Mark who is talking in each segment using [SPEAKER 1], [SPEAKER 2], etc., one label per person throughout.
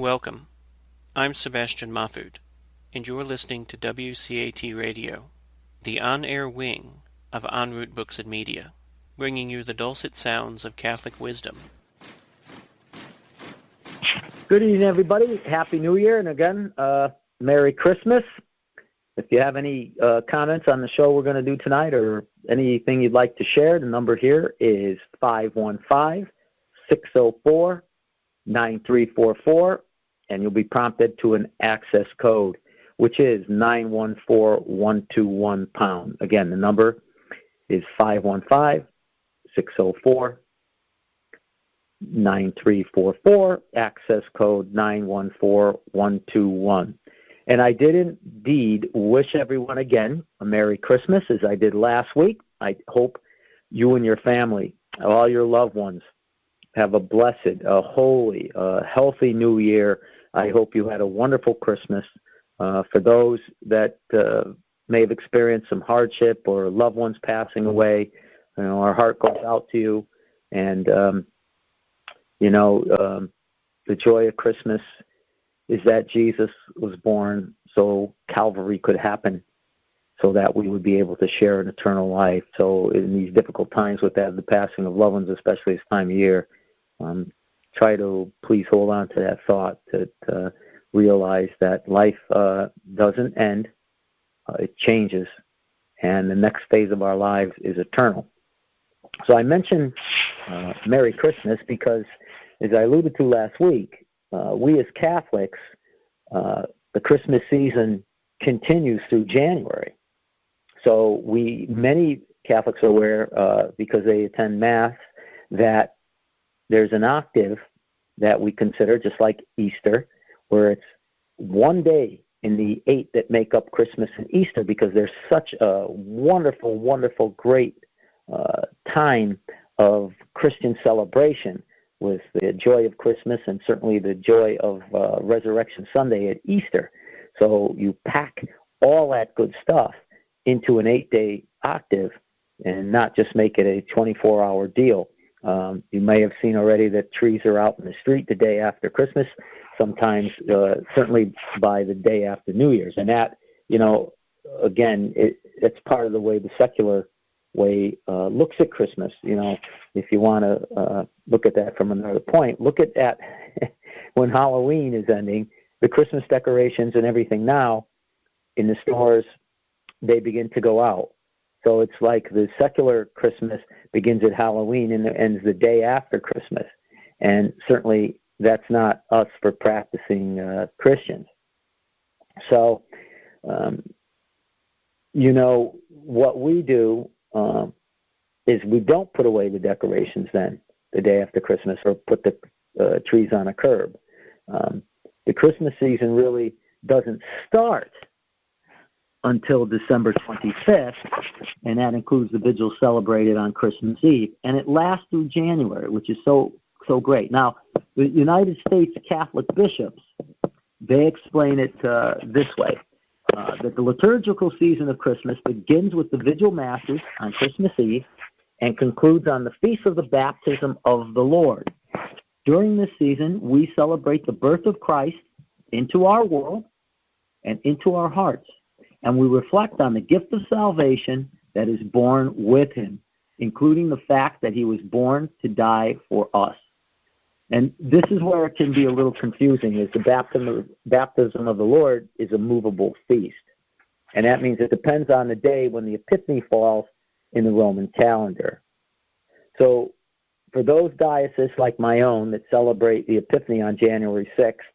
[SPEAKER 1] Welcome. I'm Sebastian Mahfood, and you're listening to WCAT Radio, the on-air wing of En Route Books and Media, bringing you the dulcet sounds of Catholic wisdom.
[SPEAKER 2] Good evening, everybody. Happy New Year, and again, Merry Christmas. If you have any comments on the show we're going to do tonight or anything you'd like to share, the number here is 515-604-9344, and you'll be prompted to an access code, which is 914121#. Again, the number is 515-604-9344, access code 914121. And I did indeed wish everyone again a Merry Christmas, as I did last week. I hope you and your family, all your loved ones, have a blessed, a holy, healthy New Year. I hope you had a wonderful Christmas. For those that may have experienced some hardship or loved ones passing away, our heart goes out to you. And, the joy of Christmas is that Jesus was born so Calvary could happen, so that we would be able to share an eternal life. So in these difficult times with that, the passing of loved ones, especially this time of year, try to please hold on to that thought, to realize that life doesn't end, it changes, and the next phase of our lives is eternal. So I mentioned Merry Christmas because, as I alluded to last week, we as Catholics, the Christmas season continues through January. So many Catholics are aware, because they attend Mass, that there's an octave that we consider, just like Easter, where it's one day in the 8 that make up Christmas and Easter, because there's such a wonderful, wonderful, great time of Christian celebration, with the joy of Christmas and certainly the joy of Resurrection Sunday at Easter. So you pack all that good stuff into an 8-day octave and not just make it a 24-hour deal. You may have seen already that trees are out in the street the day after Christmas, sometimes certainly by the day after New Year's. And that, again, it's part of the way the secular way looks at Christmas. If you want to look at that from another point, look at that when Halloween is ending, the Christmas decorations and everything now in the stores, they begin to go out. So it's like the secular Christmas begins at Halloween and ends the day after Christmas. And certainly that's not us for practicing Christians. So, what we do is we don't put away the decorations then, the day after Christmas, or put the trees on a curb. The Christmas season really doesn't start until December 25th, and that includes the vigil celebrated on Christmas Eve, and it lasts through January, which is so great. Now, the United States Catholic bishops, they explain it this way, that the liturgical season of Christmas begins with the vigil masses on Christmas Eve and concludes on the feast of the baptism of the Lord. During this season, we celebrate the birth of Christ into our world and into our hearts, and we reflect on the gift of salvation that is born with him, including the fact that he was born to die for us. And this is where it can be a little confusing, is the baptism of the Lord is a movable feast. And that means it depends on the day when the Epiphany falls in the Roman calendar. So for those dioceses like my own that celebrate the Epiphany on January 6th,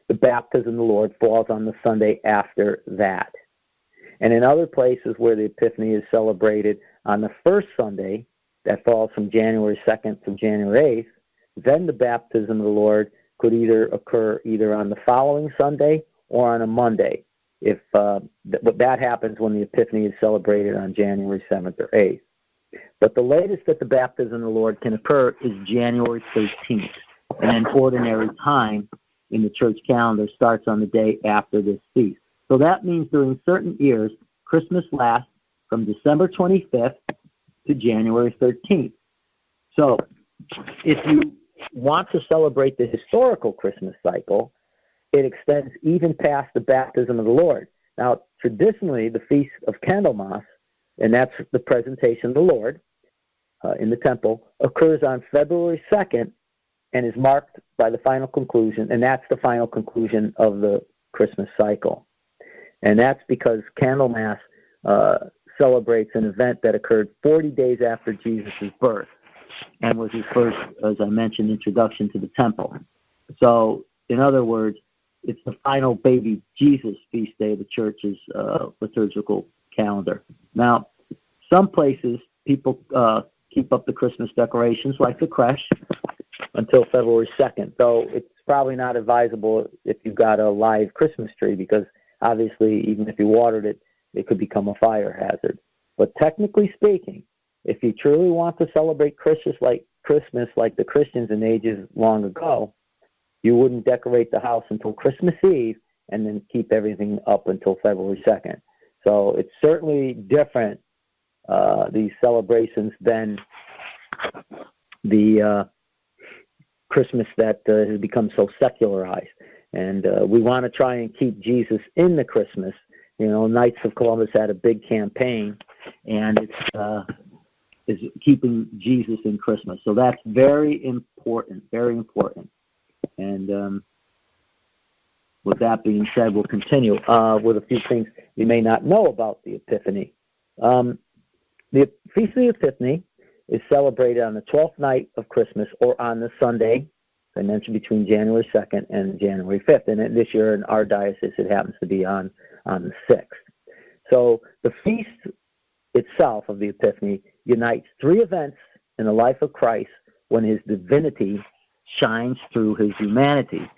[SPEAKER 2] the baptism of the Lord falls on the Sunday after that. And in other places where the Epiphany is celebrated on the first Sunday, that falls from January 2nd to January 8th, then the baptism of the Lord could either occur either on the following Sunday or on a Monday, but that happens when the Epiphany is celebrated on January 7th or 8th. But the latest that the baptism of the Lord can occur is January 13th, and then ordinary time in the church calendar starts on the day after this feast. So that means during certain years, Christmas lasts from December 25th to January 13th. So if you want to celebrate the historical Christmas cycle, it extends even past the baptism of the Lord. Now, traditionally, the Feast of Candlemas, and that's the presentation of the Lord in the temple, occurs on February 2nd and is marked by the final conclusion, and that's the final conclusion of the Christmas cycle. And that's because Candlemas celebrates an event that occurred 40 days after Jesus' birth and was his first, as I mentioned, introduction to the temple. So, in other words, it's the final baby Jesus feast day of the church's liturgical calendar. Now, some places people keep up the Christmas decorations like the creche until February 2nd, though it's probably not advisable if you've got a live Christmas tree because obviously even if you watered it, it could become a fire hazard. But technically speaking, if you truly want to celebrate Christmas like the Christians in ages long ago, you wouldn't decorate the house until Christmas Eve and then keep everything up until February 2nd. So it's certainly different, these celebrations, than the Christmas that has become so secularized. And we want to try and keep Jesus in the Christmas. You know, Knights of Columbus had a big campaign, and it's keeping Jesus in Christmas. So that's very important, very important. And with that being said, we'll continue with a few things you may not know about the Epiphany. The Feast of the Epiphany is celebrated on the 12th night of Christmas or on the Sunday, as I mentioned, between January 2nd and January 5th. And this year in our diocese, it happens to be on the 6th. So the feast itself of the Epiphany unites three events in the life of Christ when his divinity shines through his humanity.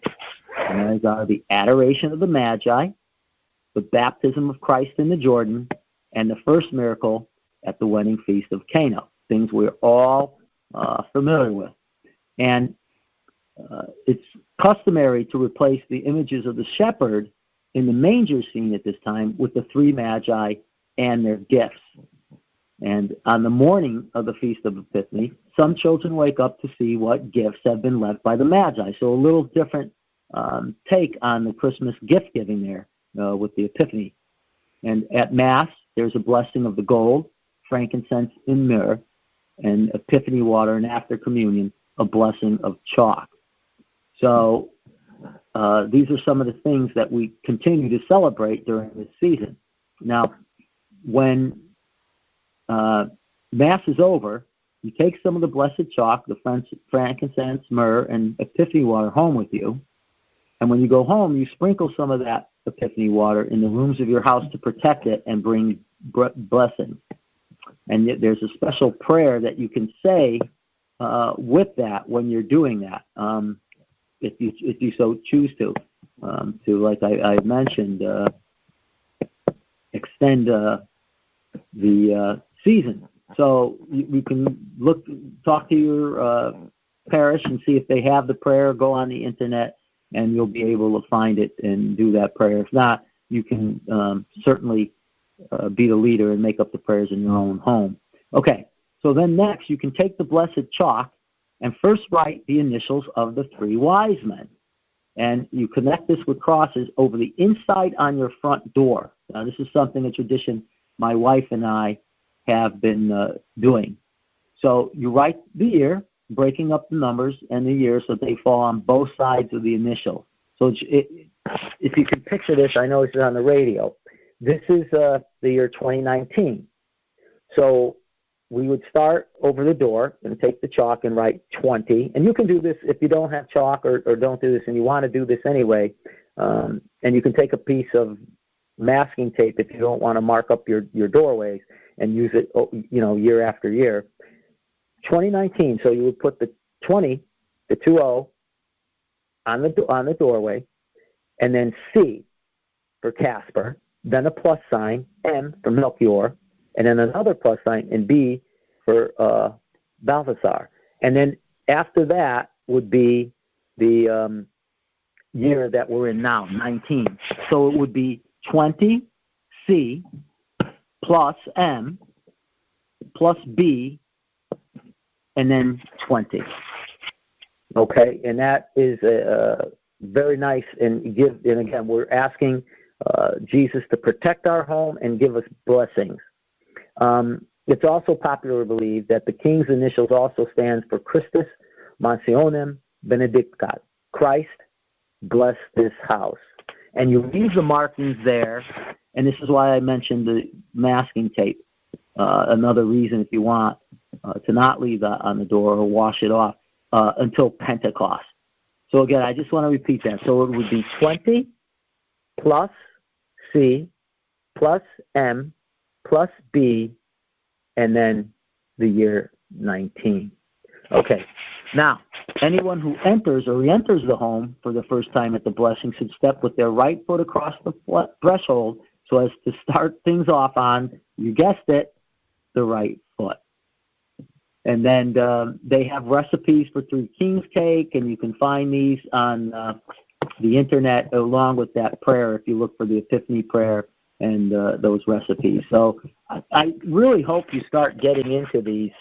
[SPEAKER 2] And those are the adoration of the Magi, the baptism of Christ in the Jordan, and the first miracle at the wedding feast of Cana, things we're all familiar with. And it's customary to replace the images of the shepherd in the manger scene at this time with the three Magi and their gifts. And on the morning of the Feast of Epiphany, some children wake up to see what gifts have been left by the Magi. So a little different take on the Christmas gift-giving there with the Epiphany. And at Mass, there's a blessing of the gold, frankincense, and myrrh, and Epiphany water, and after communion, a blessing of chalk. So these are some of the things that we continue to celebrate during this season. Now, when Mass is over, you take some of the blessed chalk, the frankincense, myrrh, and Epiphany water home with you. And when you go home, you sprinkle some of that Epiphany water in the rooms of your house to protect it and bring blessing. And there's a special prayer that you can say with that when you're doing that, if you so choose to like I mentioned, extend the season. So you can talk to your parish and see if they have the prayer. Go on the internet, and you'll be able to find it and do that prayer. If not, you can certainly be the leader and make up the prayers in your own home. Okay, so then next you can take the blessed chalk and first write the initials of the three wise men. And you connect this with crosses over the inside on your front door. Now, this is something, a tradition my wife and I have been doing. So you write the year, breaking up the numbers and the years so they fall on both sides of the initial. So if you can picture this, I know this is on the radio. This is the year 2019. So we would start over the door and take the chalk and write 20. And you can do this if you don't have chalk or don't do this and you want to do this anyway. And you can take a piece of masking tape if you don't want to mark up your doorways and use it, year after year. 2019, so you would put the 20, the 20, on the doorway, and then C for Casper, then a plus sign, M for Melchior, and then another plus sign, and B for Balthasar. And then after that would be the year that we're in now, 19. So it would be 20, C, plus M, plus B, and then 20. Okay, and that is very nice, and again, we're asking Jesus to protect our home and give us blessings. It's also popular to believe that the king's initials also stands for Christus Mansionem Benedictat. Christ bless this house. And you leave the markings there, and this is why I mentioned the masking tape. Another reason, if you want, to not leave that on the door or wash it off until Pentecost. So again, I just want to repeat that. So it would be 20 plus C plus M plus B, and then the year 19. Okay. Now, anyone who enters or re-enters the home for the first time at the blessing should step with their right foot across the threshold so as to start things off on, you guessed it, the right foot. And then they have recipes for Three Kings cake, and you can find these on the internet along with that prayer if you look for the Epiphany prayer and those recipes. So I really hope you start getting into these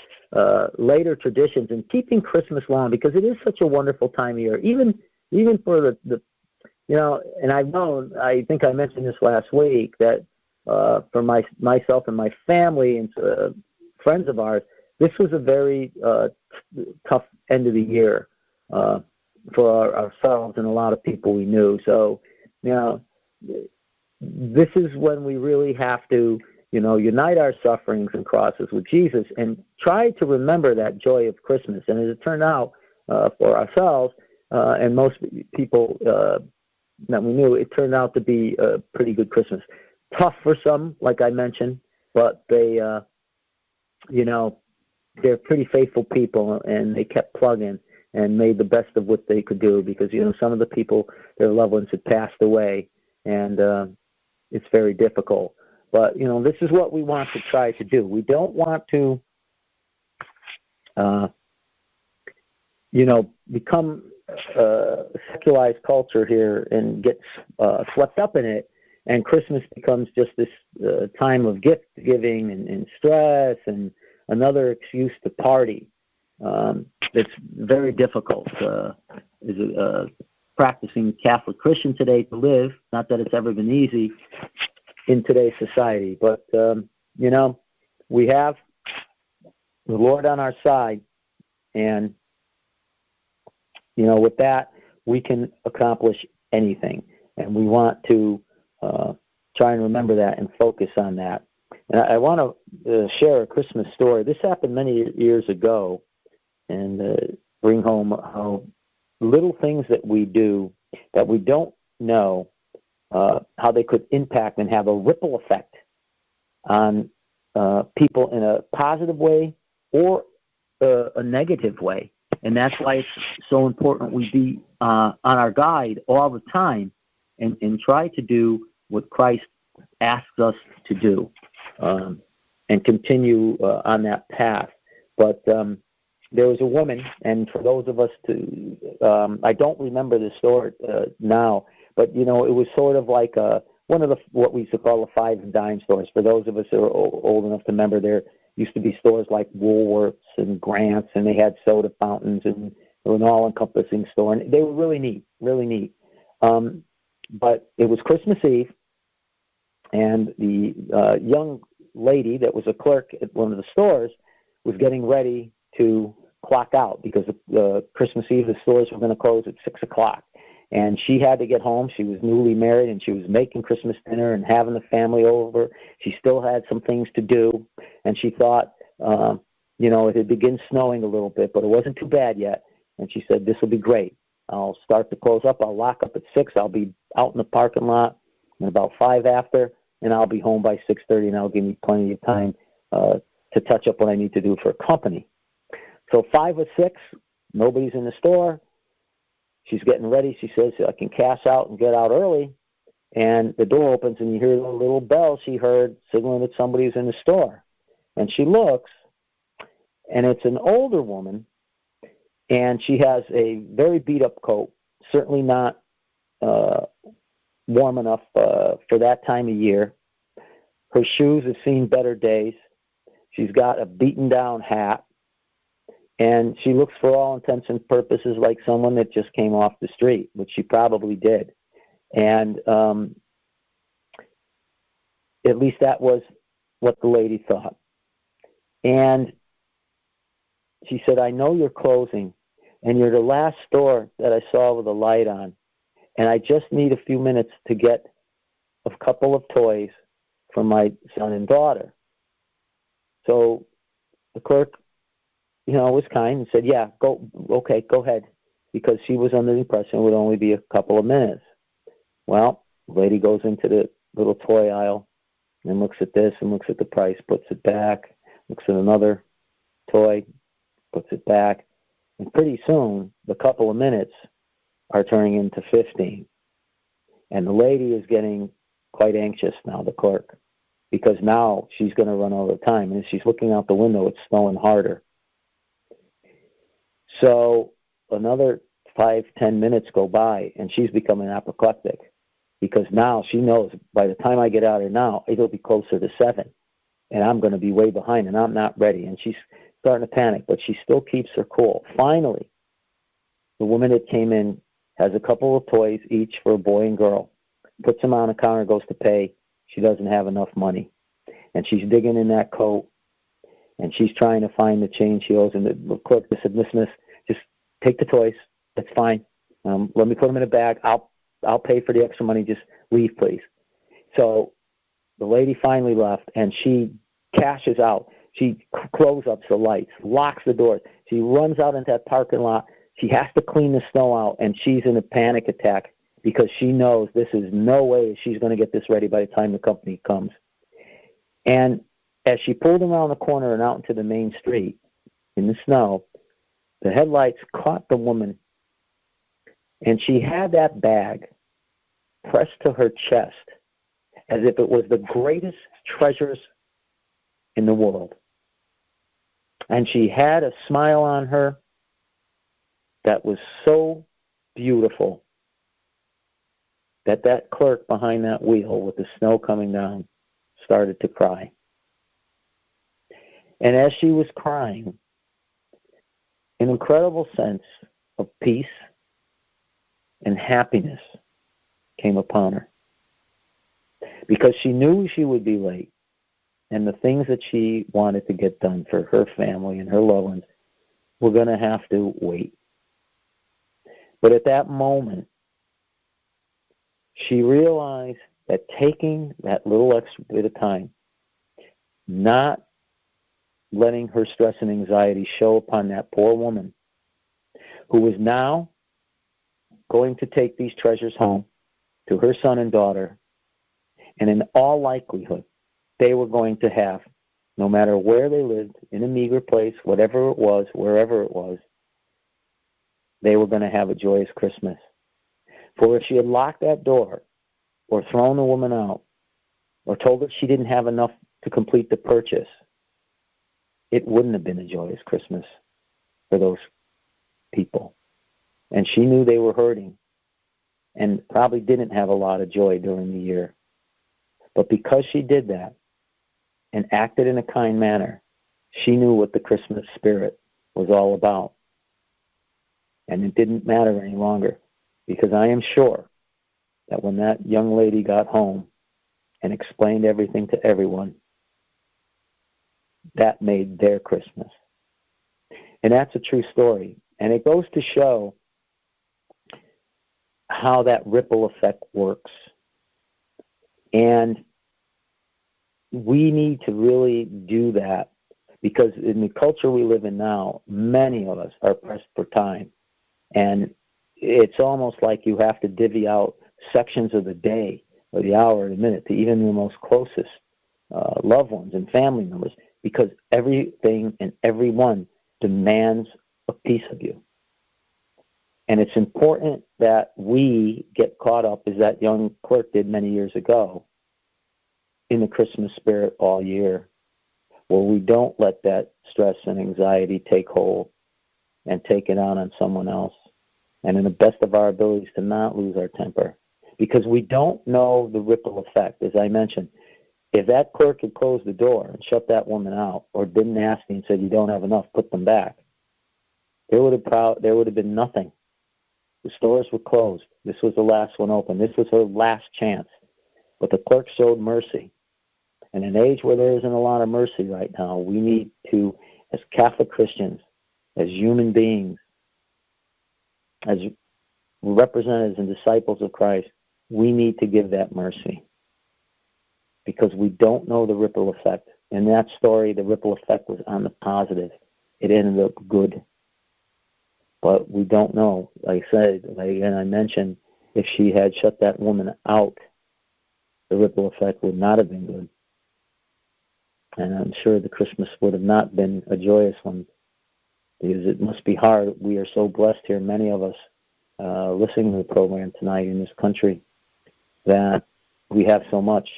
[SPEAKER 2] later traditions and keeping Christmas long, because it is such a wonderful time of year. Even for the and I think I mentioned this last week, that for myself and my family and friends of ours, this was a very tough end of the year for ourselves and a lot of people we knew. So, this is when we really have to, unite our sufferings and crosses with Jesus and try to remember that joy of Christmas. And as it turned out for ourselves and most people that we knew, it turned out to be a pretty good Christmas. Tough for some, like I mentioned, but they, they're pretty faithful people, and they kept plugging and made the best of what they could do, because, some of the people, their loved ones had passed away, and it's very difficult. But, this is what we want to try to do. We don't want to, become a secularized culture here and get swept up in it, and Christmas becomes just this time of gift giving and stress and another excuse to party. It's very difficult as a practicing Catholic Christian today to live. Not that it's ever been easy in today's society, but we have the Lord on our side, and with that we can accomplish anything, and we want to try and remember that and focus on that. And I want to share a Christmas story. This happened many years ago, and bring home how little things that we do that we don't know how they could impact and have a ripple effect on people in a positive way or a negative way. And that's why it's so important we be on our guide all the time and try to do what Christ asks us to do, and continue on that path. But there was a woman, and for those of us I don't remember the story now, but it was sort of like one of the what we used to call the five and dime stores. For those of us who are old enough to remember, there used to be stores like Woolworths and Grant's, and they had soda fountains, and it was an all-encompassing store, and they were really neat, really neat. But it was Christmas Eve, and the young lady that was a clerk at one of the stores was getting ready to clock out, because Christmas Eve the stores were going to close at 6 o'clock. And she had to get home. She was newly married, and she was making Christmas dinner and having the family over. She still had some things to do, and she thought, it had begun snowing a little bit, but it wasn't too bad yet. And she said, this will be great. I'll start to close up. I'll lock up at 6. I'll be out in the parking lot at about 5 after, and I'll be home by 6:30, and that'll give me plenty of time to touch up what I need to do for company. So 5 or 6, nobody's in the store. She's getting ready. She says, I can cash out and get out early. And the door opens, and you hear the little bell she heard signaling that somebody's in the store. And she looks, and it's an older woman, and she has a very beat-up coat, certainly not warm enough for that time of year. Her shoes have seen better days. She's got a beaten-down hat. And she looks for all intents and purposes like someone that just came off the street, which she probably did. And at least that was what the lady thought. And she said, I know you're closing, and you're the last store that I saw with a light on, and I just need a few minutes to get a couple of toys for my son and daughter. So the clerk, was kind and said, yeah, go ahead, because she was under the impression it would only be a couple of minutes. Well, the lady goes into the little toy aisle and looks at this and looks at the price, puts it back, looks at another toy, puts it back, and pretty soon the couple of minutes are turning into 15. And the lady is getting quite anxious now, the clerk, because now she's going to run out of time. And as she's looking out the window, it's snowing harder. So another 5-10 minutes go by, and she's becoming apoplectic, because now she knows by the time I get out of here now, it'll be closer to 7, and I'm going to be way behind, and I'm not ready. And she's starting to panic, but she still keeps her cool. Finally, the woman that came in has a couple of toys each for a boy and girl, puts them on the counter, goes to pay. She doesn't have enough money, and she's digging in that coat, and she's trying to find the change she owes. And the clerk said, Miss, just take the toys. That's fine. Let me put them in a bag. I'll pay for the extra money. Just leave, please. So the lady finally left, and she cashes out. She closes up the lights, locks the doors. She runs out into that parking lot. She has to clean the snow out, and she's in a panic attack because she knows this is no way she's going to get this ready by the time the company comes. And as she pulled around the corner and out into the main street in the snow, the headlights caught the woman, and she had that bag pressed to her chest as if it was the greatest treasures in the world. And she had a smile on her that was so beautiful that clerk behind that wheel with the snow coming down started to cry. And as she was crying, an incredible sense of peace and happiness came upon her, because she knew she would be late, and the things that she wanted to get done for her family and her loved ones were going to have to wait. But at that moment, she realized that taking that little extra bit of time, not letting her stress and anxiety show upon that poor woman, who was now going to take these treasures home to her son and daughter, and in all likelihood, they were going to have, no matter where they lived, in a meager place, whatever it was, wherever it was, they were going to have a joyous Christmas. For if she had locked that door, or thrown the woman out, or told her she didn't have enough to complete the purchase, it wouldn't have been a joyous Christmas for those people. And she knew they were hurting and probably didn't have a lot of joy during the year. But because she did that and acted in a kind manner, she knew what the Christmas spirit was all about. And it didn't matter any longer, because I am sure that when that young lady got home and explained everything to everyone, that made their Christmas. And that's a true story. And it goes to show how that ripple effect works. And we need to really do that, because in the culture we live in now, many of us are pressed for time. And it's almost like you have to divvy out sections of the day or the hour or the minute to even your most closest loved ones and family members, because everything and everyone demands a piece of you. And it's important that we get caught up, as that young clerk did many years ago, in the Christmas spirit all year, where we don't let that stress and anxiety take hold and take it on someone else. And in the best of our abilities, to not lose our temper, because we don't know the ripple effect. As I mentioned, if that clerk had closed the door and shut that woman out, or didn't ask me and said, you don't have enough, put them back, there would have been nothing. The stores were closed. This was the last one open. This was her last chance. But the clerk showed mercy. In an age where there isn't a lot of mercy right now, we need to, as Catholic Christians, as human beings, as representatives and disciples of Christ, we need to give that mercy. Because we don't know the ripple effect. In that story, the ripple effect was on the positive. It ended up good. But we don't know. Like I said, again, I mentioned, if she had shut that woman out, the ripple effect would not have been good. And I'm sure the Christmas would have not been a joyous one, because it must be hard. We are so blessed here, many of us, listening to the program tonight in this country, that we have so much.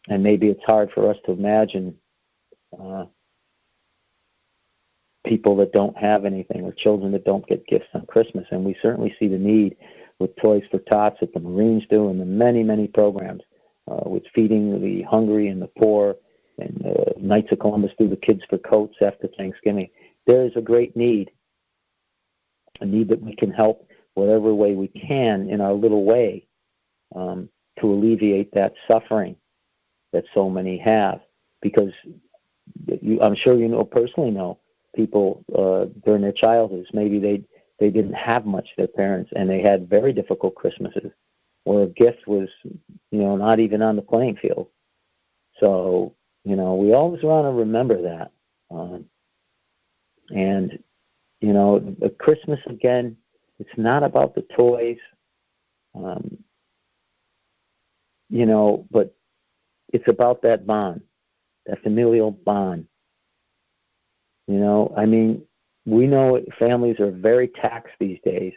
[SPEAKER 2] And maybe it's hard for us to imagine people that don't have anything, or children that don't get gifts on Christmas. And we certainly see the need with Toys for Tots that the Marines do, and the many, many programs with feeding the hungry and the poor, and Knights of Columbus do the Kids for Coats after Thanksgiving. There is a great need, a need that we can help whatever way we can in our little way to alleviate that suffering that so many have. Because I'm sure you know, personally know, people during their childhoods, maybe they didn't have much, their parents, and they had very difficult Christmases where a gift was, not even on the playing field. So, we always want to remember that. The Christmas, again, it's not about the toys, but it's about that bond, that familial bond. We know families are very taxed these days.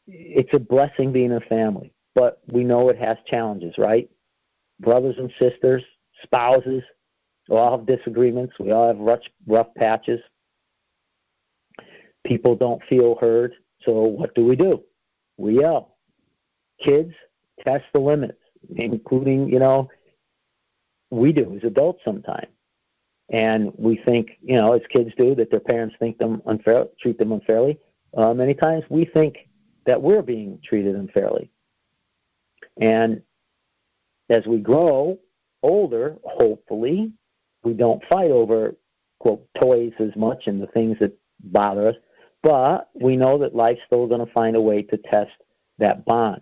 [SPEAKER 2] It's a blessing being a family, but we know it has challenges, right? Brothers and sisters, spouses, we all have disagreements. We all have rough patches. People don't feel heard, so what do? We yell. Kids test the limits, including, we do as adults sometimes. And we think, as kids do, that their parents treat them unfairly. Many times we think that we're being treated unfairly. And as we grow older, hopefully, we don't fight over, quote, toys as much and the things that bother us. But we know that life's still going to find a way to test that bond.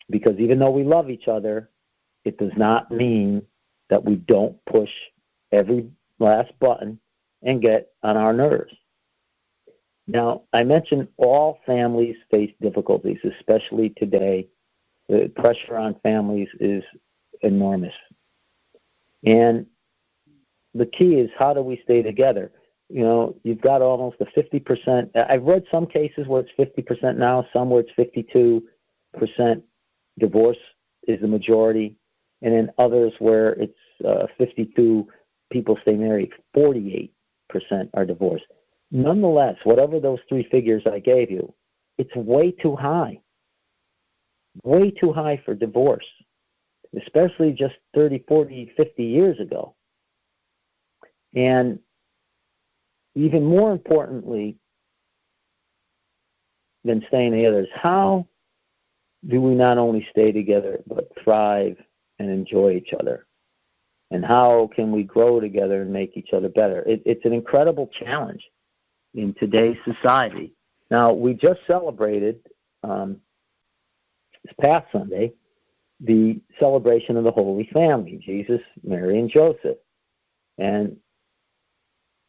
[SPEAKER 2] Because even though we love each other, it does not mean that we don't push every last button and get on our nerves. Now, I mentioned all families face difficulties, especially today. The pressure on families is enormous. And the key is, how do we stay together? You've got almost a 50%. I've read some cases where it's 50% now, some where it's 52% divorce is the majority, and then others where it's 52 people stay married, 48% are divorced. Nonetheless, whatever those three figures I gave you, it's way too high. Way too high for divorce, especially just 30, 40, 50 years ago. And even more importantly than staying together is, how do we not only stay together but thrive and enjoy each other? And how can we grow together and make each other better? It's an incredible challenge in today's society. Now, we just celebrated this past Sunday the celebration of the Holy Family, Jesus, Mary, and Joseph. And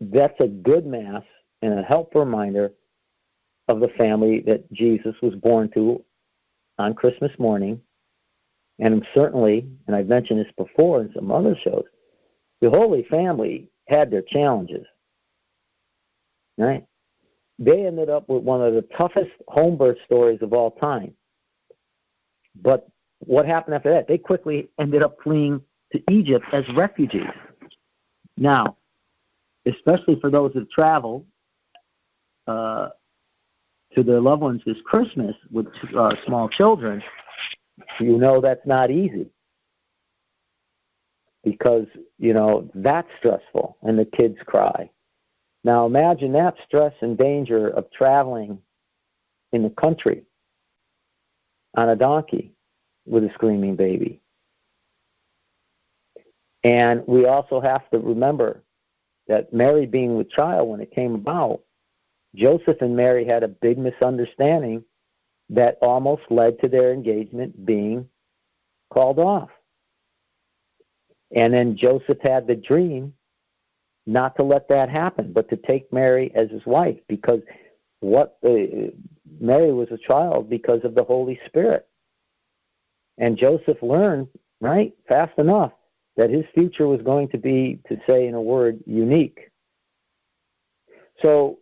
[SPEAKER 2] that's a good Mass and a helpful reminder of the family that Jesus was born to on Christmas morning. And certainly, and I've mentioned this before in some other shows, the Holy Family had their challenges, right? They ended up with one of the toughest home birth stories of all time. But what happened after that? They quickly ended up fleeing to Egypt as refugees. Now, especially for those that travel to their loved ones this Christmas with small children, that's not easy, because that's stressful, and the kids cry. Now imagine that stress and danger of traveling in the country on a donkey with a screaming baby. And we also have to remember that Mary being with child when it came about, Joseph and Mary had a big misunderstanding that almost led to their engagement being called off. And then Joseph had the dream not to let that happen, but to take Mary as his wife, because Mary was a child because of the Holy Spirit. And Joseph learned, right, fast enough, that his future was going to be, to say in a word, unique. So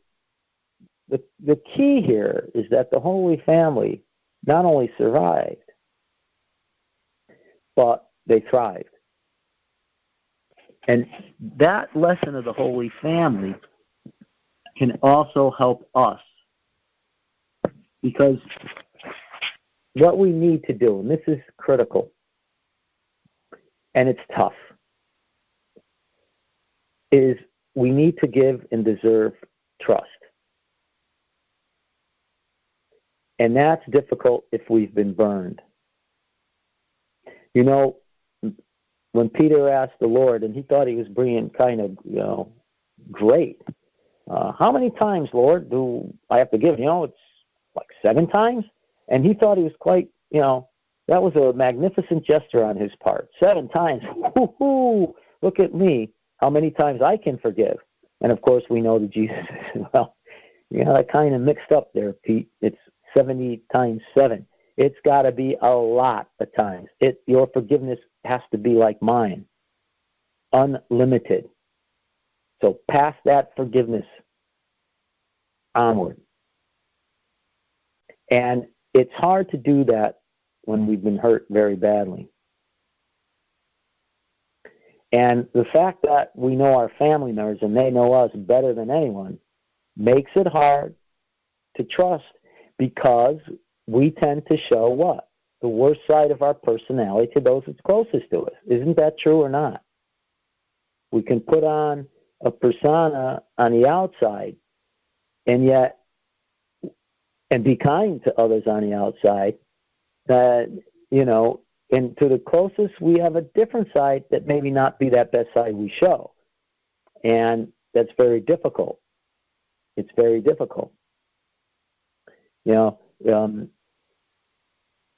[SPEAKER 2] the key here is that the Holy Family not only survived, but they thrived. And that lesson of the Holy Family can also help us, because what we need to do, and this is critical, and it's tough, is we need to give and deserve trust. And that's difficult if we've been burned. You know, when Peter asked the Lord, and he thought he was being kind of, great. How many times, Lord, do I have to give? It's like 7 times? And he thought he was quite, that was a magnificent gesture on his part. 7 times. Woo-hoo, look at me. How many times I can forgive? And, of course, we know that Jesus said, well, that kind of mixed up there, Pete. It's 70 times 7. It's got to be a lot of times. Your forgiveness has to be like mine, unlimited. So pass that forgiveness onward. And it's hard to do that when we've been hurt very badly. And the fact that we know our family members and they know us better than anyone makes it hard to trust, because we tend to show what? The worst side of our personality to those that's closest to us. Isn't that true or not? We can put on a persona on the outside and be kind to others on the outside, and to the closest we have a different side that maybe not be that best side we show. And that's very difficult. It's very difficult.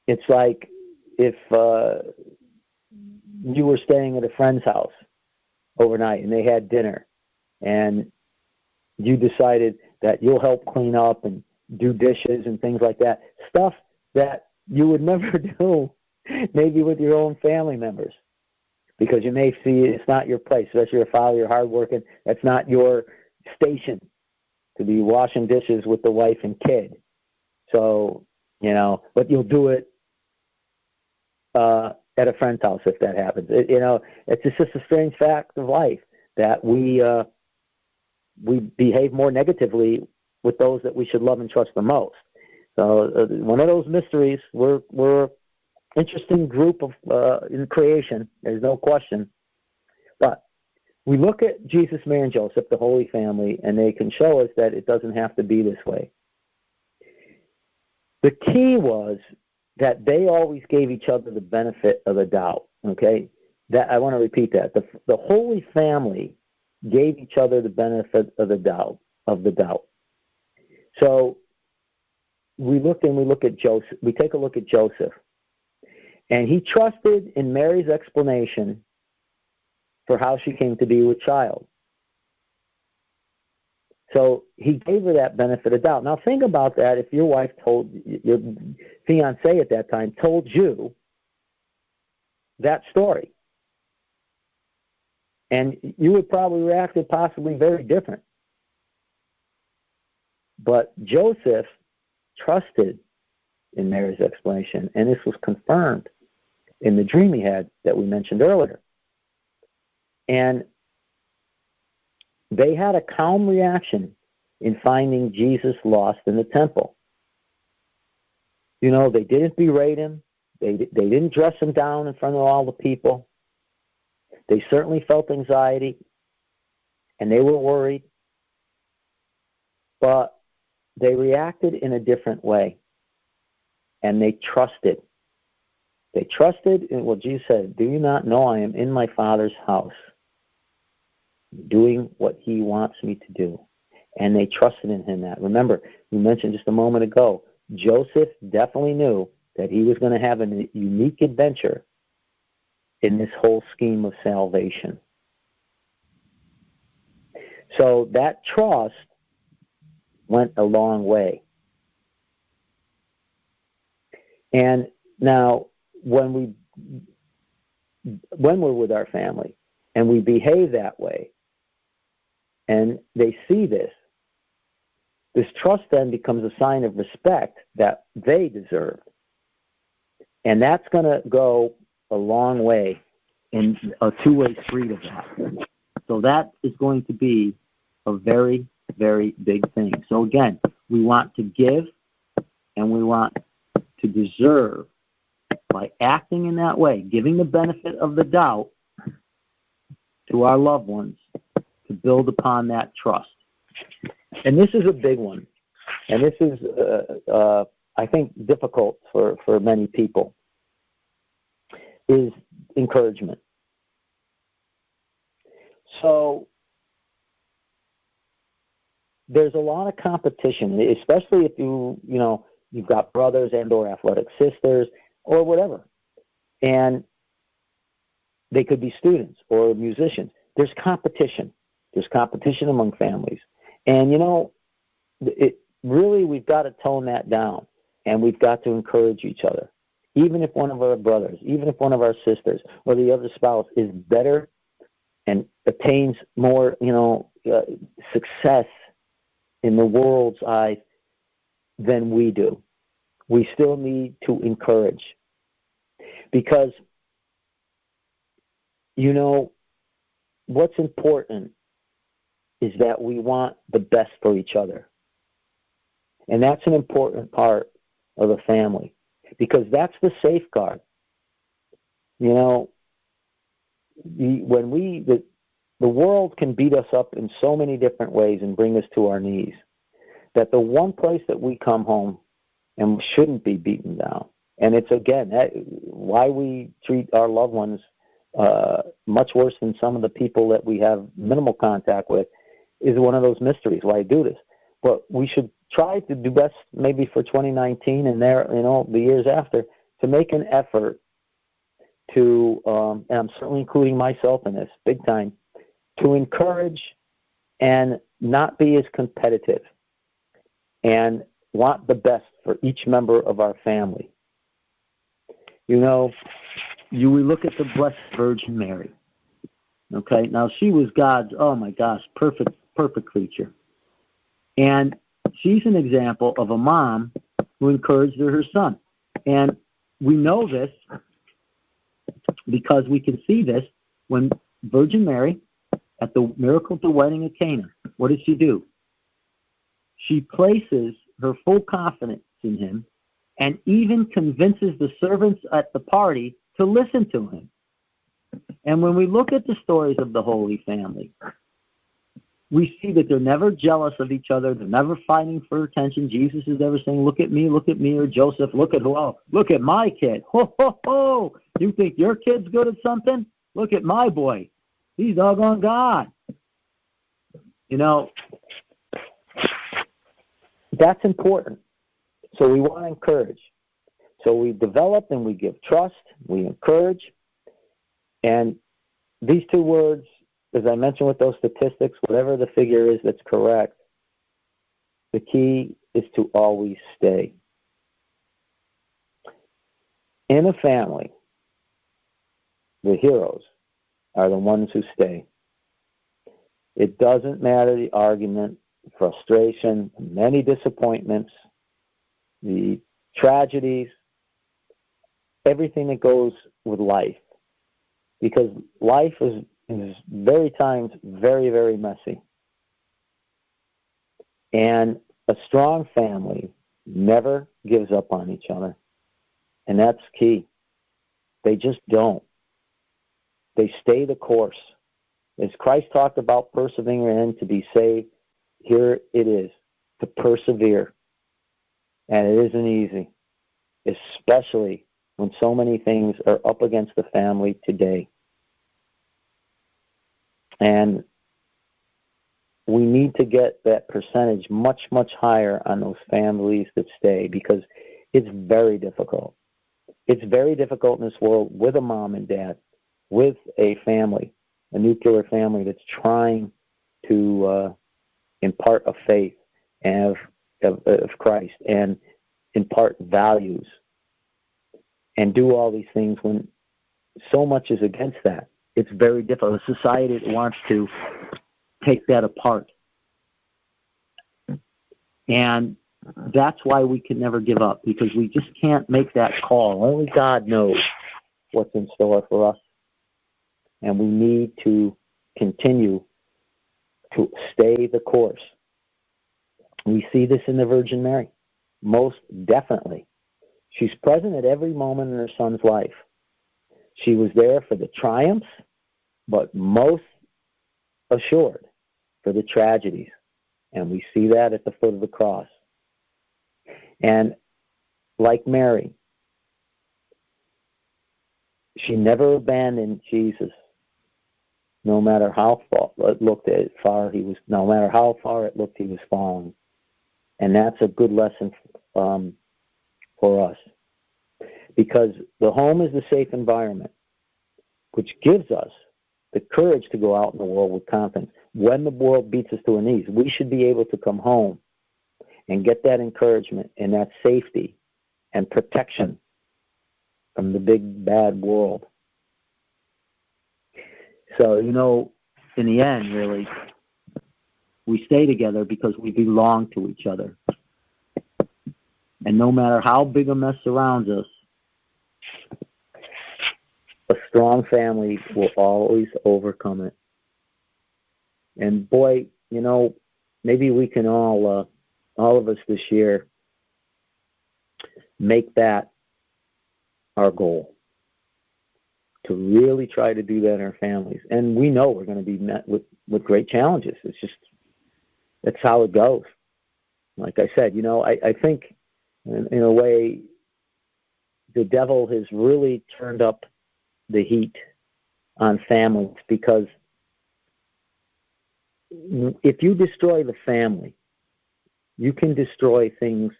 [SPEAKER 2] It's like if you were staying at a friend's house overnight and they had dinner, and you decided that you'll help clean up and do dishes and things like that, stuff that you would never do maybe with your own family members, because you may see it's not your place, especially if you're hardworking. That's not your station to be washing dishes with the wife and kid. So, but you'll do it at a friend's house if that happens. It's just a strange fact of life that we behave more negatively with those that we should love and trust the most. So one of those mysteries. We're interesting group of in creation. There's no question. But we look at Jesus, Mary, and Joseph, the Holy Family, and they can show us that it doesn't have to be this way. The key was that they always gave each other the benefit of the doubt. Okay, that I want to repeat that. The Holy Family gave each other the benefit of the doubt. So we look at Joseph. We take a look at Joseph, and he trusted in Mary's explanation for how she came to be with child. So he gave her that benefit of doubt. Now think about that. If your wife your fiancé at that time told you that story, and you would probably react possibly very different. But Joseph trusted in Mary's explanation, and this was confirmed in the dream he had that we mentioned earlier. And they had a calm reaction in finding Jesus lost in the temple. They didn't berate him. They didn't dress him down in front of all the people. They certainly felt anxiety, and they were worried. But they reacted in a different way, and they trusted. They trusted in what Jesus said, do you not know I am in my Father's house, doing what he wants me to do? And they trusted in him that. Remember, we mentioned just a moment ago, Joseph definitely knew that he was going to have a unique adventure in this whole scheme of salvation. So that trust went a long way. And now, when we're with our family and we behave that way, and they see this trust then becomes a sign of respect that they deserve. And that's going to go a long way in a two-way street of that. So that is going to be a very, very big thing. So again, we want to give and we want to deserve by acting in that way, giving the benefit of the doubt to our loved ones to build upon that trust. And this is a big one. And this is, I think, difficult for many people, is encouragement. So there's a lot of competition, especially if you've got brothers and or athletic sisters or whatever. And they could be students or musicians. There's competition. There's competition among families. And, really we've got to tone that down, and we've got to encourage each other. Even if one of our brothers, even if one of our sisters or the other spouse is better and attains more, success in the world's eyes than we do, we still need to encourage. Because, what's important is that we want the best for each other. And that's an important part of the family, because that's the safeguard. The world can beat us up in so many different ways and bring us to our knees, that the one place that we come home and shouldn't be beaten down, and it's, again, why we treat our loved ones much worse than some of the people that we have minimal contact with, is one of those mysteries why I do this. But we should try to do best maybe for 2019 and the years after, to make an effort to, and I'm certainly including myself in this big time, to encourage and not be as competitive and want the best for each member of our family. We look at the Blessed Virgin Mary. Okay, now she was God's, perfect creature. And she's an example of a mom who encouraged her son. And we know this because we can see this when Virgin Mary, at the miracle of the wedding at Cana, what does she do? She places her full confidence in him and even convinces the servants at the party to listen to him. And when we look at the stories of the Holy Family, we see that they're never jealous of each other. They're never fighting for attention. Jesus is never saying, look at me, or Joseph, look at my kid. Ho, ho, ho. You think your kid's good at something? Look at my boy. He's doggone God. That's important. So we want to encourage. So we develop and we give trust, we encourage. And these two words, as I mentioned with those statistics, whatever the figure is that's correct, the key is to always stay. In a family, the heroes are the ones who stay. It doesn't matter the argument, frustration, many disappointments, the tragedies, everything that goes with life. Because life is very times very, very messy. And a strong family never gives up on each other. And that's key. They just don't. They stay the course. As Christ talked about persevering in to be saved, here it is. to persevere. And it isn't easy, especially when so many things are up against the family today. And we need to get that percentage much, much higher on those families that stay, because it's very difficult. It's very difficult in this world with a mom and dad, with a family, a nuclear family that's trying to impart a faith of Christ and impart values and do all these things when so much is against that. It's very difficult. A society that wants to take that apart. And that's why we can never give up, because we just can't make that call. Only God knows what's in store for us. And we need to continue to stay the course. We see this in the Virgin Mary, most definitely. She's present at every moment in her son's life. She was there for the triumphs, but most assured for the tragedies. And we see that at the foot of the cross. And like Mary, she never abandoned Jesus, no matter how far it looked he was falling. And that's a good lesson for us, because the home is the safe environment, which gives us the courage to go out in the world with confidence. When the world beats us to our knees, we should be able to come home and get that encouragement and that safety and protection from the big bad world. So, in the end, really, we stay together because we belong to each other. And no matter how big a mess surrounds us, a strong family will always overcome it. And boy, maybe we can all of us this year, make that our goal, to really try to do that in our families. And we know we're going to be met with great challenges. It's just, that's how it goes. Like I said, I think in a way the devil has really turned up the heat on families, because if you destroy the family, you can destroy things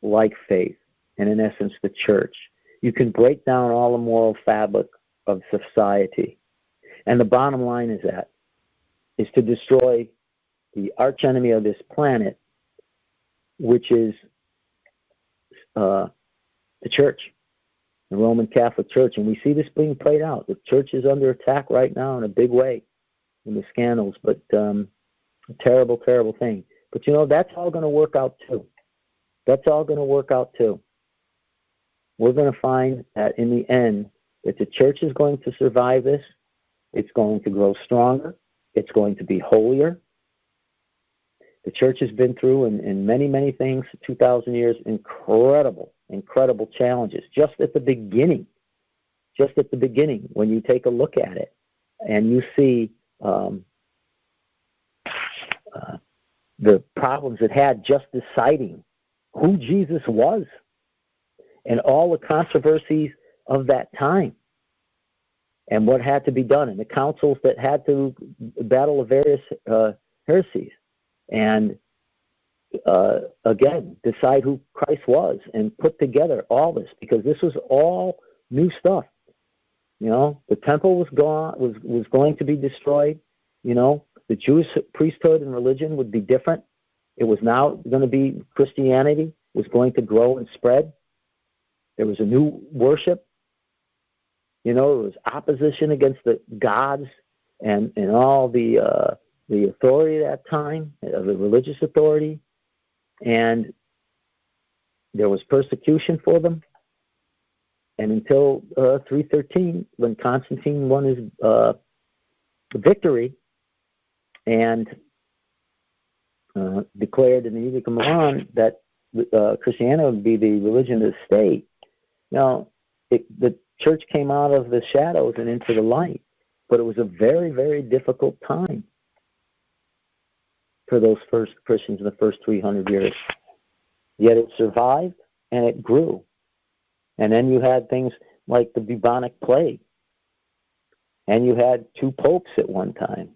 [SPEAKER 2] like faith and, in essence, the church. You can break down all the moral fabric of society. And the bottom line is to destroy the archenemy of this planet, which is the church, the Roman Catholic Church. And we see this being played out. The church is under attack right now in a big way in the scandals, but a terrible, terrible thing. But, that's all going to work out too. That's all going to work out too. We're going to find that in the end, that the church is going to survive this. It's going to grow stronger. It's going to be holier. The church has been through, in many, many things, 2,000 years, incredible challenges. Just at the beginning, when you take a look at it, and you see the problems it had just deciding who Jesus was, and all the controversies of that time, and what had to be done, and the councils that had to battle the various heresies, and again, decide who Christ was, and put together all this, because this was all new stuff. The temple was gone, was going to be destroyed. The Jewish priesthood and religion would be different. It was now going to be Christianity was going to grow and spread. There was a new worship. There was opposition against the gods and all the authority at that time, the religious authority, and there was persecution for them. And until 313, when Constantine won his victory and declared in the Edict of Milan that Christianity would be the religion of the state. Now, the church came out of the shadows and into the light, but it was a very, very difficult time. for those first Christians in the first 300 years. Yet it survived and it grew. And then you had things like the bubonic plague. And you had 2 popes at one time.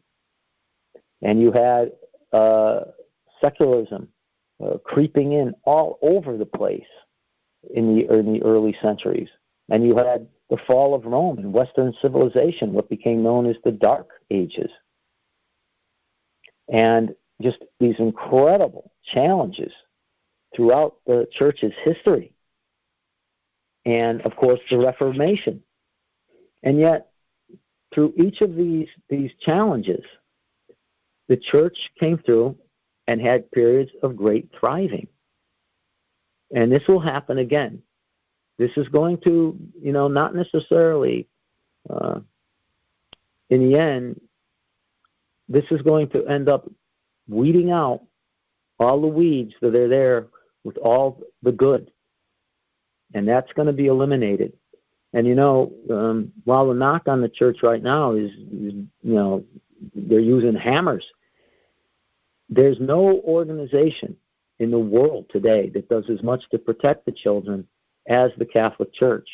[SPEAKER 2] And you had secularism creeping in all over the place in the early centuries. And you had the fall of Rome and Western civilization, what became known as the Dark Ages. And just these incredible challenges throughout the church's history. And, of course, the Reformation. And yet, through each of these challenges, the church came through and had periods of great thriving. And this will happen again. This is going to, not necessarily, in the end, this is going to end up weeding out all the weeds that are there with all the good. And that's going to be eliminated. And, while the knock on the church right now is, they're using hammers, there's no organization in the world today that does as much to protect the children as the Catholic Church.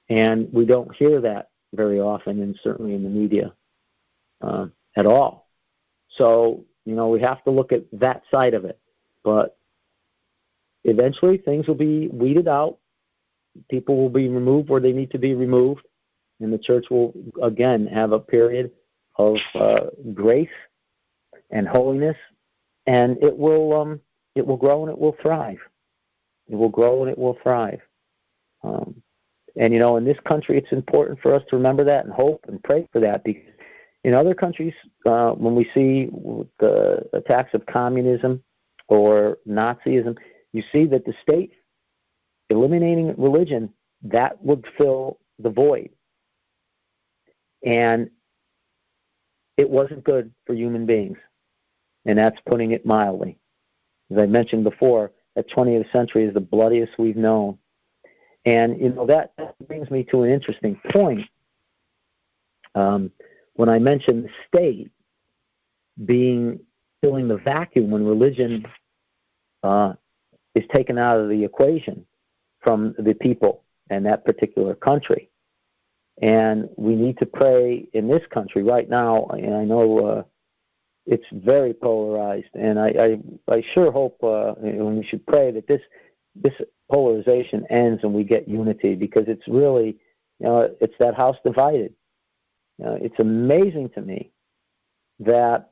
[SPEAKER 2] And we don't hear that very often, and certainly in the media at all. So, we have to look at that side of it. But eventually things will be weeded out. People will be removed where they need to be removed. And the church will, again, have a period of grace and holiness. And it will grow and it will thrive. It will grow and it will thrive. And, in this country, it's important for us to remember that and hope and pray for that, because in other countries, when we see the attacks of communism or Nazism, you see that the state eliminating religion, that would fill the void. And it wasn't good for human beings. And that's putting it mildly. As I mentioned before, the 20th century is the bloodiest we've known. And, that brings me to an interesting point. When I mentioned the state filling the vacuum when religion is taken out of the equation from the people and that particular country. And we need to pray in this country right now, and I know it's very polarized, and I sure hope and we should pray that this polarization ends and we get unity, because it's really, it's that house divided. It's amazing to me that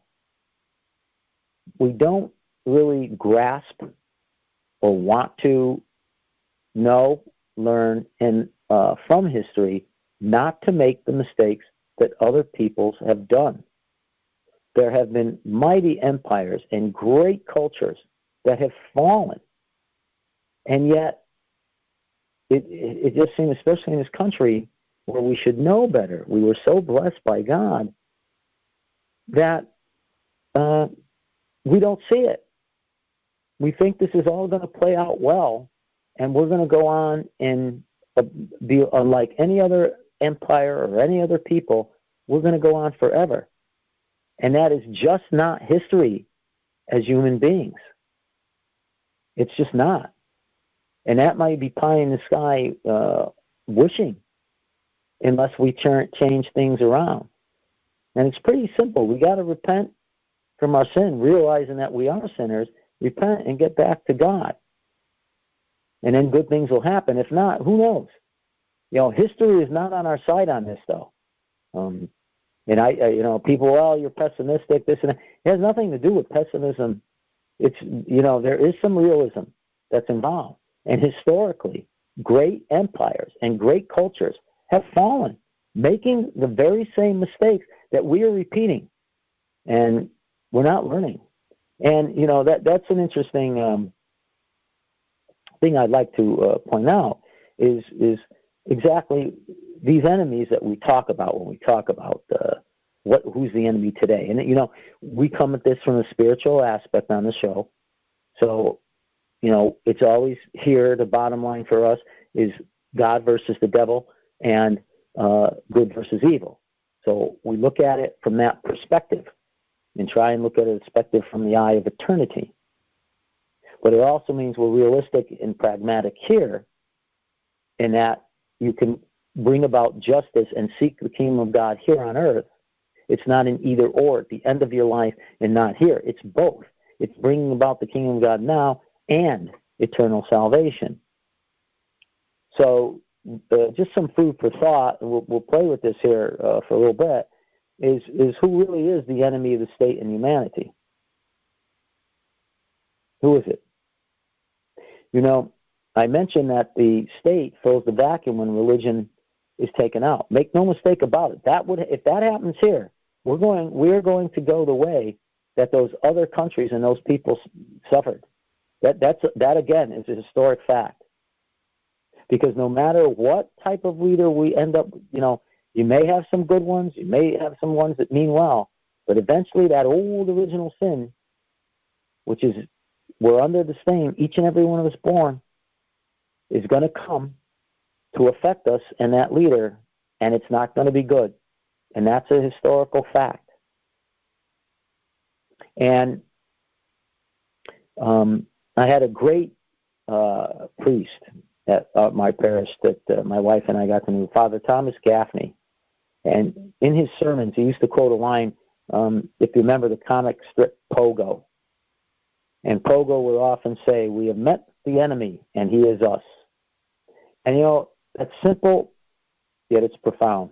[SPEAKER 2] we don't really grasp or want to know, learn, and from history not to make the mistakes that other peoples have done. There have been mighty empires and great cultures that have fallen. And yet, it just seems, especially in this country, where we should know better, we were so blessed by God that we don't see it. We think this is all going to play out well, and we're going to go on and be unlike any other empire or any other people. We're going to go on forever. And that is just not history as human beings. It's just not. And that might be pie in the sky wishing, unless we change things around. And it's pretty simple. We got to repent from our sin, realizing that we are sinners, repent and get back to God. And then good things will happen. If not, who knows? History is not on our side on this, though. And people, well, you're pessimistic, this and that. It has nothing to do with pessimism. It's, there is some realism that's involved. And historically, great empires and great cultures have fallen, making the very same mistakes that we are repeating. And we're not learning. And, that's an interesting thing I'd like to point out is exactly these enemies that we talk about when we talk about who's the enemy today. And, we come at this from a spiritual aspect on the show. So, it's always here, the bottom line for us is God versus the devil and good versus evil. So we look at it from that perspective. and try and look at a perspective from the eye of eternity. But it also means we're realistic and pragmatic here, in that you can bring about justice and seek the kingdom of God here on earth. It's not an either or at the end of your life and not here. It's both. It's bringing about the kingdom of God now and eternal salvation. So just some food for thought, and we'll play with this here for a little bit, is who really is the enemy of the state and humanity? Who is it? You know, I mentioned that the state fills the vacuum when religion is taken out. Make no mistake about it. If that happens here, we're going to go the way that those other countries and those people suffered. That again is a historic fact. Because no matter what type of leader we end up, you may have some good ones, you may have some ones that mean well, but eventually that old original sin, which is we're under the stain, each and every one of us born, is going to come to affect us and that leader, and it's not going to be good. And that's a historical fact. And I had a great priest at my parish that my wife and I got to know, Father Thomas Gaffney. And in his sermons, he used to quote a line, if you remember the comic strip Pogo. And Pogo would often say, "We have met the enemy, and he is us." And, that's simple, yet it's profound.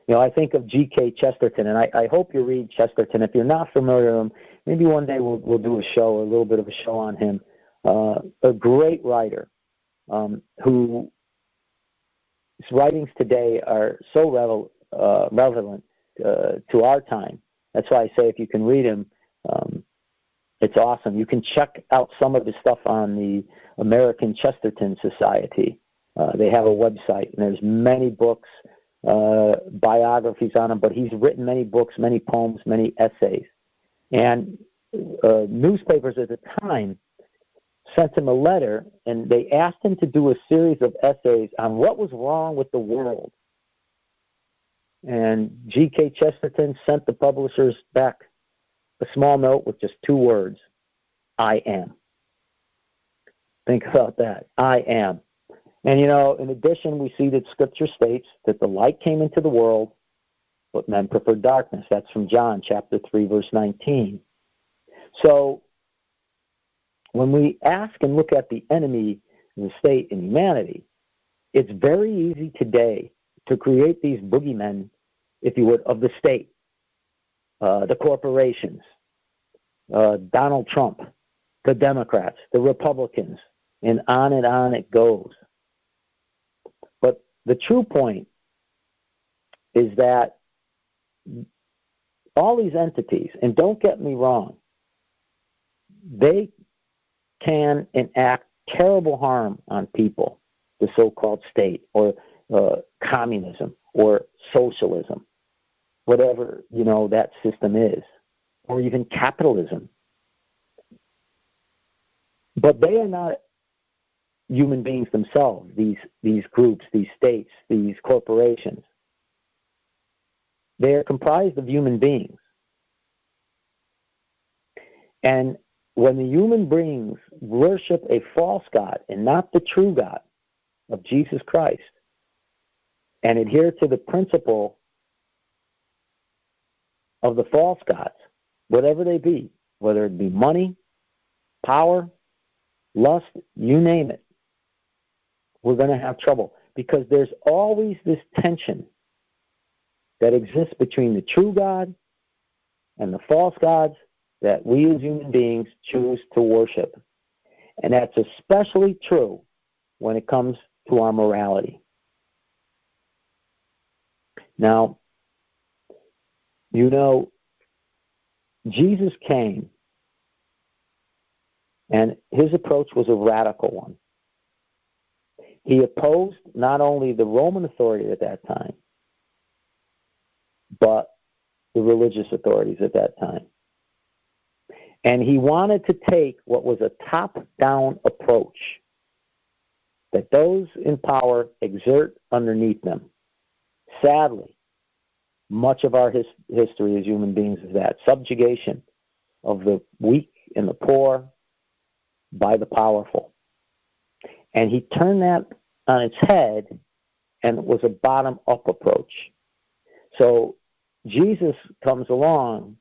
[SPEAKER 2] I think of G.K. Chesterton, and I hope you read Chesterton. If you're not familiar with him, maybe one day we'll do a little bit of a show on him. A great writer whose writings today are so relevant to our time. That's why I say if you can read him, it's awesome. You can check out some of his stuff on the American Chesterton Society. They have a website, and there's many books, biographies on him, but he's written many books, many poems, many essays. And newspapers at the time sent him a letter, and they asked him to do a series of essays on what was wrong with the world. And G.K. Chesterton sent the publishers back a small note with just 2 words: I am. Think about that. I am. And, in addition, we see that Scripture states that the light came into the world, but men preferred darkness. That's from John chapter 3, verse 19. So when we ask and look at the enemy of the state and humanity, it's very easy today to create these boogeymen, if you would, of the state, the corporations, Donald Trump, the Democrats, the Republicans, and on it goes. But the true point is that all these entities, and don't get me wrong, they can enact terrible harm on people, the so-called state, or communism, or socialism, whatever, that system is, or even capitalism. But they are not human beings themselves, these groups, these states, these corporations. They are comprised of human beings. And when the human beings worship a false God and not the true God of Jesus Christ, and adhere to the principle of the false gods, whatever they be, whether it be money, power, lust, you name it, we're going to have trouble, because there's always this tension that exists between the true God and the false gods that we as human beings choose to worship. And that's especially true when it comes to our morality. Now, Jesus came, and his approach was a radical one. He opposed not only the Roman authority at that time, but the religious authorities at that time. And he wanted to take what was a top-down approach that those in power exert underneath them. Sadly, much of our history as human beings is that subjugation of the weak and the poor by the powerful. And he turned that on its head, and it was a bottom-up approach. So Jesus comes along,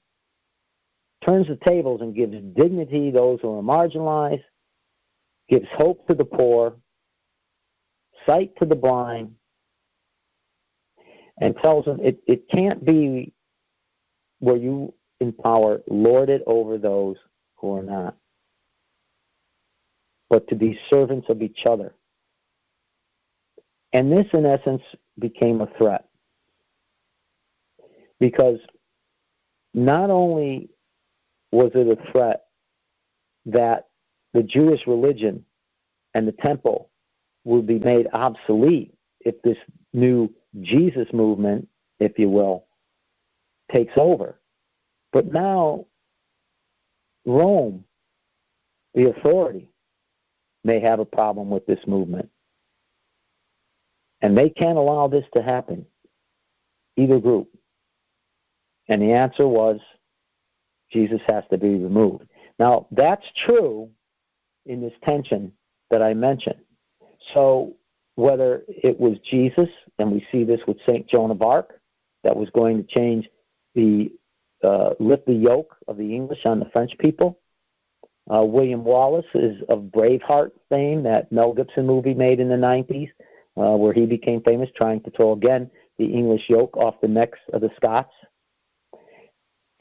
[SPEAKER 2] turns the tables, and gives dignity to those who are marginalized, gives hope to the poor, sight to the blind, and tells them it can't be where you in power lord it over those who are not, but to be servants of each other. And this, in essence, became a threat. Because not only was it a threat that the Jewish religion and the temple would be made obsolete if this new Jesus movement, if you will, takes over, but now Rome, the authority, may have a problem with this movement. And they can't allow this to happen, either group. And the answer was, Jesus has to be removed. Now, that's true in this tension that I mentioned. So whether it was Jesus, and we see this with St. Joan of Arc, that was going to change lift the yoke of the English on the French people. William Wallace is of Braveheart fame, that Mel Gibson movie made in the 90s, where he became famous trying to throw, again, the English yoke off the necks of the Scots.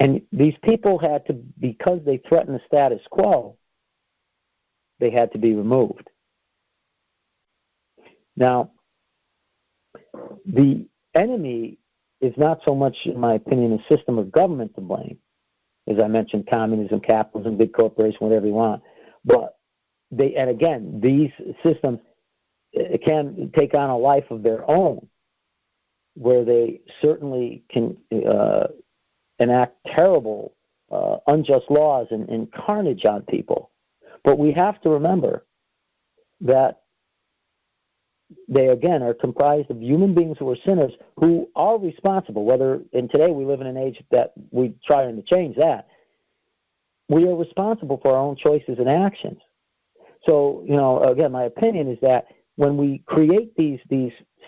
[SPEAKER 2] And these people had to, because they threatened the status quo, they had to be removed. Now, the enemy is not so much, in my opinion, a system of government to blame. As I mentioned, communism, capitalism, big corporation, whatever you want. But and again, these systems can take on a life of their own, where they certainly can enact terrible, unjust laws and carnage on people. But we have to remember that they, again, are comprised of human beings who are sinners who are responsible, and today we live in an age that we're trying to change that. We are responsible for our own choices and actions. So, again, my opinion is that when we create these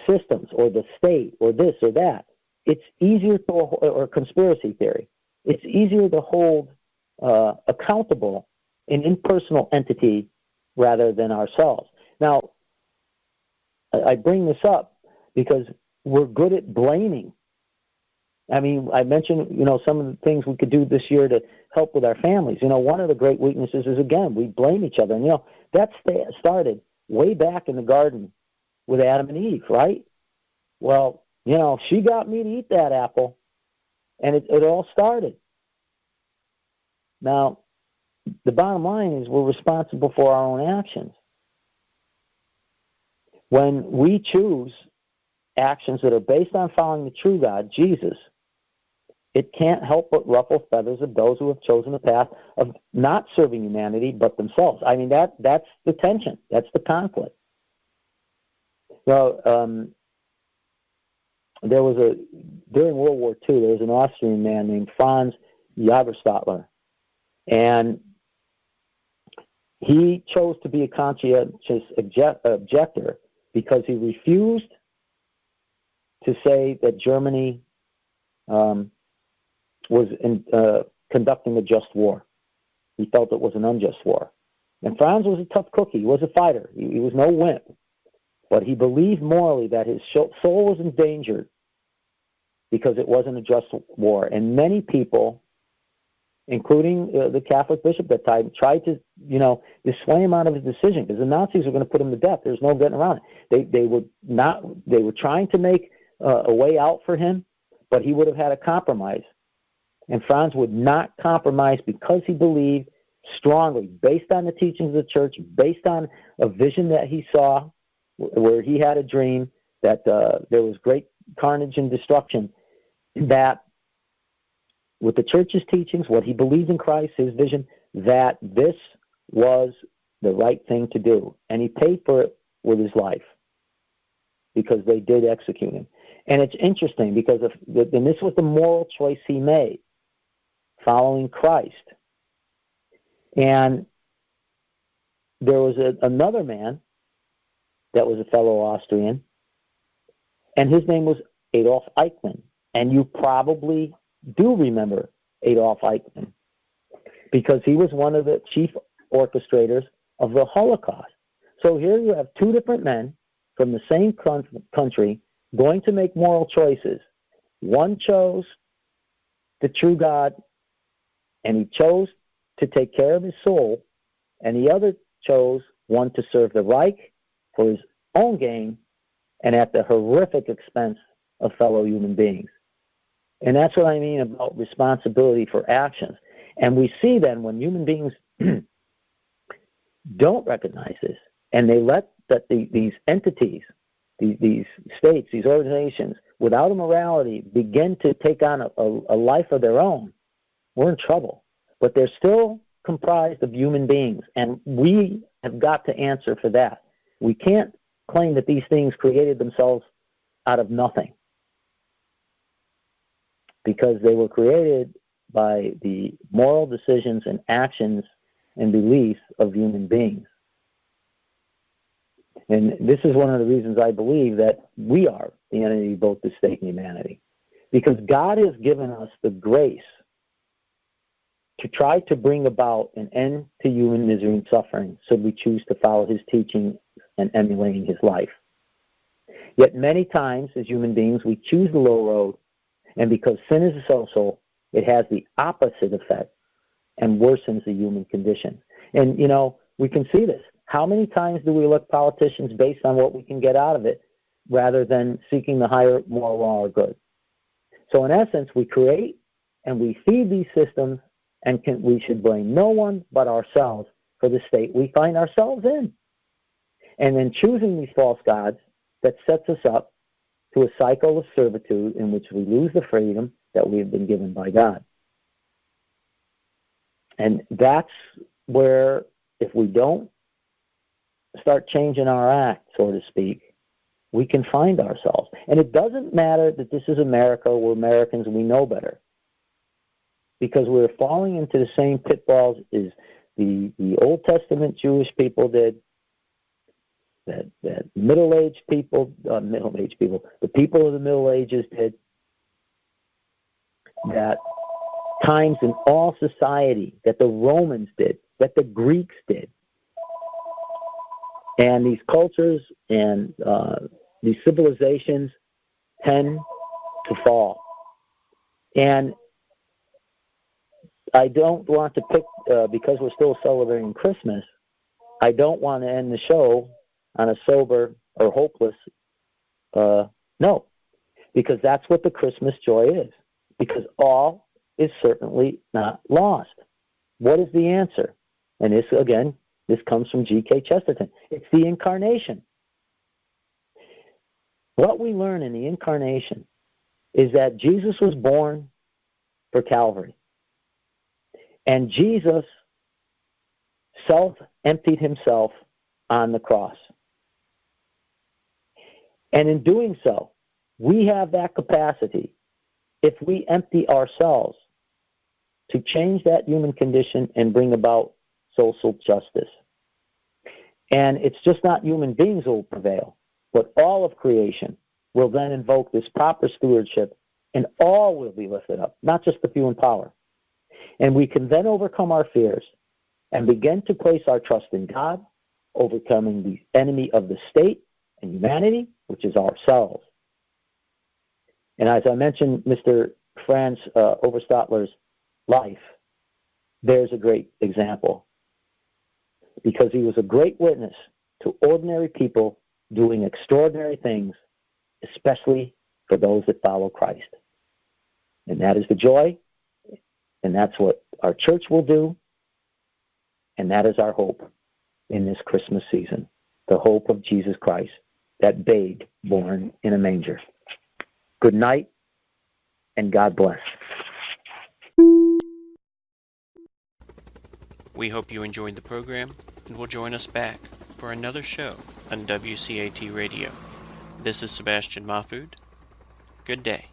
[SPEAKER 2] systems, or the state, or this or that, it's easier to, or conspiracy theory, it's easier to hold accountable an impersonal entity rather than ourselves. Now, I bring this up because we're good at blaming. I mean, I mentioned, some of the things we could do this year to help with our families. One of the great weaknesses is, again, we blame each other. And, that started way back in the garden with Adam and Eve, right? Well, she got me to eat that apple, and it all started. Now, the bottom line is we're responsible for our own actions. When we choose actions that are based on following the true God, Jesus, it can't help but ruffle feathers of those who have chosen the path of not serving humanity but themselves. I mean, that's the tension. That's the conflict. So, during World War II, there was an Austrian man named Franz Jagerstattler, and he chose to be a conscientious objector because he refused to say that Germany was conducting a just war. He felt it was an unjust war. And Franz was a tough cookie. He was a fighter. He was no wimp. But he believed morally that his soul was endangered because it wasn't a just war. And many people, including the Catholic bishop at that time, tried to, dissuade him out of his decision because the Nazis were going to put him to death. There's no getting around it. They were trying to make a way out for him, but he would have had a compromise. And Franz would not compromise because he believed strongly, based on the teachings of the church, based on a vision that he saw, where he had a dream that there was great carnage and destruction, that with the church's teachings, what he believed in Christ, his vision, that this was the right thing to do. And he paid for it with his life because they did execute him. And it's interesting because and this was the moral choice he made, following Christ. And there was another man that was a fellow Austrian, and his name was Adolf Eichmann. And you probably do remember Adolf Eichmann because he was one of the chief orchestrators of the Holocaust. So here you have two different men from the same country going to make moral choices. One chose the true God, and he chose to take care of his soul, and the other chose one to serve the Reich for his own gain and at the horrific expense of fellow human beings. And that's what I mean about responsibility for actions. And we see then when human beings don't recognize this, and they let these entities, these states, these organizations, without a morality, begin to take on a life of their own, we're in trouble. But they're still comprised of human beings, and we have got to answer for that. We can't claim that these things created themselves out of nothing, because they were created by the moral decisions and actions and beliefs of human beings. And this is one of the reasons I believe that we are the enemy of both the state and humanity, because God has given us the grace to try to bring about an end to human misery and suffering, so we choose to follow his teaching and emulating his life. Yet many times, as human beings, we choose the low road, and because sin is social, it has the opposite effect and worsens the human condition. And, we can see this. How many times do we elect politicians based on what we can get out of it rather than seeking the higher moral law or good? So in essence, we create and we feed these systems, and we should blame no one but ourselves for the state we find ourselves in. And then choosing these false gods, that sets us up to a cycle of servitude in which we lose the freedom that we have been given by God. And that's where, if we don't start changing our act, so to speak, we can find ourselves. And it doesn't matter that this is America, we're Americans, we know better, because we're falling into the same pitfalls as the Old Testament Jewish people did, that middle-aged people, the people of the Middle Ages did, that times in all society, that the Romans did, that the Greeks did. And these cultures and these civilizations tend to fall. And I don't want to pick, because we're still celebrating Christmas, I don't want to end the show on a sober or hopeless note, because that's what the Christmas joy is, because all is certainly not lost. What is the answer? And this comes from G.K. Chesterton. It's the incarnation. What we learn in the incarnation is that Jesus was born for Calvary. And Jesus emptied himself on the cross. And in doing so, we have that capacity, if we empty ourselves, to change that human condition and bring about social justice. And it's just not human beings who will prevail, but all of creation will then invoke this proper stewardship, and all will be lifted up, not just the few in power. And we can then overcome our fears and begin to place our trust in God, overcoming the enemy of the state and humanity, which is ourselves. And as I mentioned, Mr. Franz Oberstadtler's life, there's a great example, because he was a great witness to ordinary people doing extraordinary things, especially for those that follow Christ. And that is the joy, and that's what our church will do, and that is our hope in this Christmas season, the hope of Jesus Christ, that babe born in a manger. Good night, and God bless.
[SPEAKER 1] We hope you enjoyed the program and will join us back for another show on WCAT Radio. This is Sebastian Mahfood. Good day.